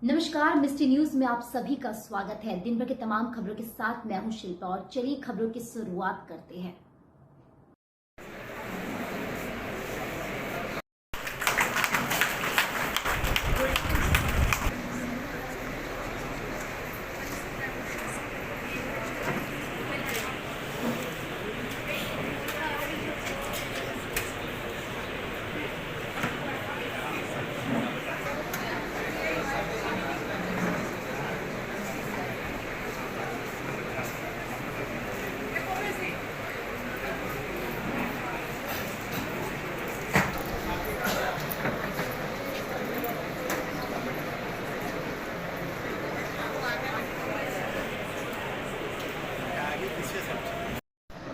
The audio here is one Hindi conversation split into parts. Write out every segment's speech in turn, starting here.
नमस्कार, मिस्ट्री न्यूज में आप सभी का स्वागत है। दिन भर के तमाम खबरों के साथ मैं हूं शिल्पा और चलिए खबरों की शुरुआत करते हैं।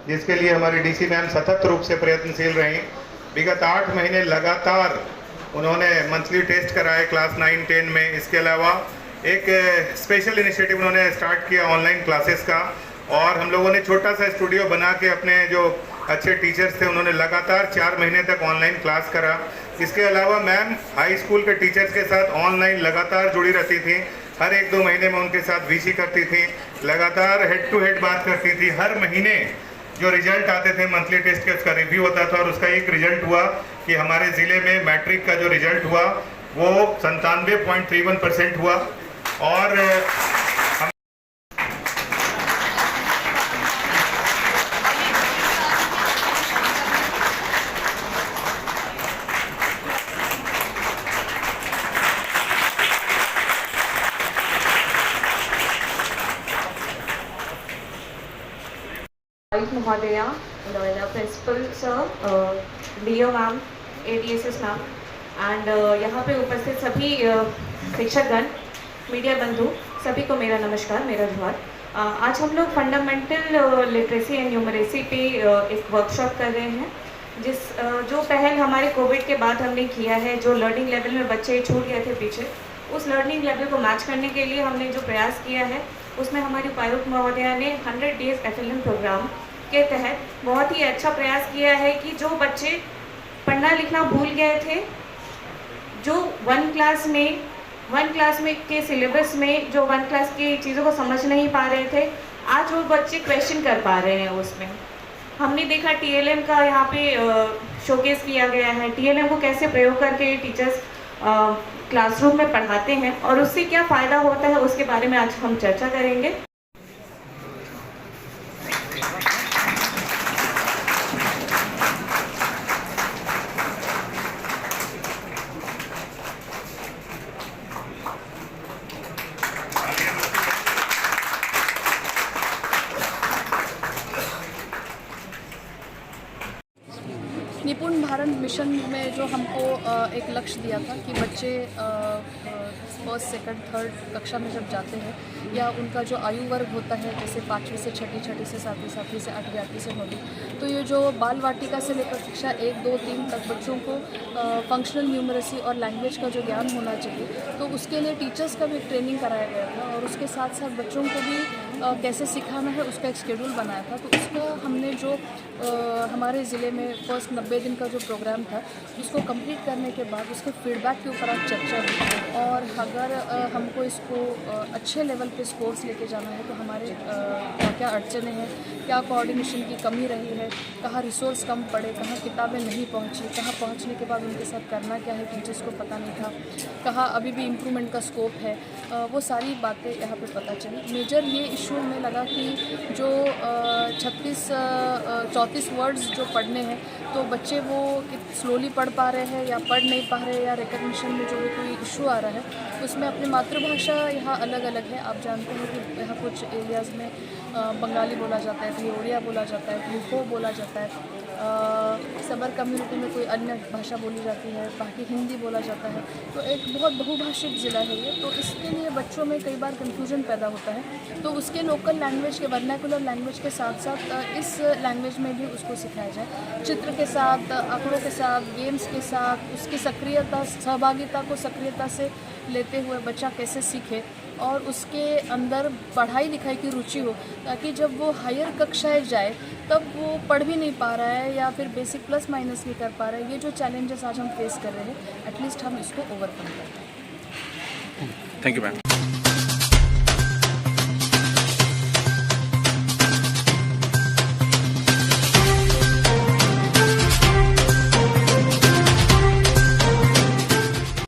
जिसके लिए हमारी डीसी मैम सतत रूप से प्रयत्नशील रहीं। विगत 8 महीने लगातार उन्होंने मंथली टेस्ट कराए क्लास 9, 10 में। इसके अलावा एक स्पेशल इनिशिएटिव उन्होंने स्टार्ट किया ऑनलाइन क्लासेस का, और हम लोगों ने छोटा सा स्टूडियो बना के अपने जो अच्छे टीचर्स थे उन्होंने लगातार 4 महीने तक ऑनलाइन क्लास करा। इसके अलावा मैम हाई स्कूल के टीचर्स के साथ ऑनलाइन लगातार जुड़ी रहती थी। हर 1-2 महीने में उनके साथ वीसी करती थी, लगातार हेड टू हेड बात करती थी। हर महीने जो रिजल्ट आते थे मंथली टेस्ट के, उसका रिव्यू होता था, और उसका एक रिजल्ट हुआ कि हमारे ज़िले में मैट्रिक का जो रिजल्ट हुआ वो 97.31% हुआ। और महोदया, principal sir, DO ma'am, ADSS ma'am and यहाँ पे उपस्थित सभी शिक्षकगण, मीडिया बंधु, सभी को मेरा नमस्कार, मेरा जोहार। आज हम लोग फंडामेंटल लिटरेसी एंड न्यूमरेसी पे एक वर्कशॉप कर रहे हैं, जो पहल हमारे कोविड के बाद हमने किया है। जो लर्निंग लेवल में बच्चे छूट गए थे पीछे, उस लर्निंग लेवल को मैच करने के लिए हमने जो प्रयास किया है, उसमें हमारी उपायुक्त महोदया ने 100 डेज FLM प्रोग्राम के तहत बहुत ही अच्छा प्रयास किया है कि जो बच्चे पढ़ना लिखना भूल गए थे, जो 1 क्लास में के सिलेबस में जो 1 क्लास की चीज़ों को समझ नहीं पा रहे थे, आज वो बच्चे क्वेश्चन कर पा रहे हैं। उसमें हमने देखा TLM का यहाँ पे शोकेस किया गया है। TLM को कैसे प्रयोग करके टीचर्स क्लासरूम में पढ़ाते हैं और उससे क्या फ़ायदा होता है, उसके बारे में आज हम चर्चा करेंगे। निपुण भारत मिशन में जो हमको एक लक्ष्य दिया था कि बच्चे फर्स्ट, सेकंड, थर्ड कक्षा में जब जाते हैं, या उनका जो आयु वर्ग होता है, जैसे 5वीं से 6वीं, 6वीं से 7वीं, 7वीं से 8वीं, 8वीं से 9वीं, तो ये जो बाल वाटिका से लेकर कक्षा 1, 2, 3 तक बच्चों को फंक्शनल न्यूमरेसी और लैंग्वेज का जो ज्ञान होना चाहिए, तो उसके लिए टीचर्स का भी ट्रेनिंग कराया गया था, और उसके साथ साथ बच्चों को भी कैसे सिखाना है उसका एक शेड्यूल बनाया था। तो उसका हमने जो हमारे ज़िले में फर्स्ट 90 दिन का जो प्रोग्राम था, उसको कंप्लीट करने के बाद उसके फीडबैक के ऊपर आज चर्चा हुई, और अगर हमको इसको अच्छे लेवल पे स्कोर्स लेके जाना है तो हमारे क्या क्या अड़चने हैं, क्या कोऑर्डिनेशन की कमी रही है, कहाँ रिसोर्स कम पड़े, कहाँ किताबें नहीं पहुँची, कहाँ पहुँचने के बाद उनके साथ करना क्या है टीचर्स को पता नहीं था, कहाँ अभी भी इम्प्रूवमेंट का स्कोप है, वो सारी बातें यहाँ पे पता चली। मेजर ये इशू हमें लगा कि जो 34 वर्ड्स जो पढ़ने हैं, तो बच्चे वो स्लोली पढ़ पा रहे हैं या पढ़ नहीं पा रहे हैं, या रिकग्निशन में जो भी कोई इशू आ रहा है, उसमें अपनी मातृभाषा यहाँ अलग अलग है। आप जानते हैं कि यहाँ कुछ एरियाज़ में बंगाली बोला जाता है, कहीं उड़िया बोला जाता है, कहीं हो बोला जाता है, सबर कम्युनिटी में कोई अन्य भाषा बोली जाती है, बाकी हिंदी बोला जाता है। तो एक बहुत बहुभाषिक ज़िला है ये, तो इसके लिए बच्चों में कई बार कन्फ्यूजन पैदा होता है। तो उसके लोकल लैंग्वेज के, वर्नाकुलर लैंग्वेज के साथ साथ इस लैंग्वेज में भी उसको सिखाया जाए, चित्र के साथ, आंकड़ों के साथ, गेम्स के साथ, उसकी सक्रियता, सहभागिता को सक्रियता से लेते हुए बच्चा कैसे सीखे और उसके अंदर पढ़ाई लिखाई की रुचि हो, ताकि जब वो हायर कक्षाएं जाए तब वो पढ़ भी नहीं पा रहा है या फिर बेसिक प्लस माइनस नहीं कर पा रहा है। ये जो चैलेंजेस आज हम फेस कर रहे हैं, एटलीस्ट हम इसको ओवरकम करते हैं। Thank you ma'am.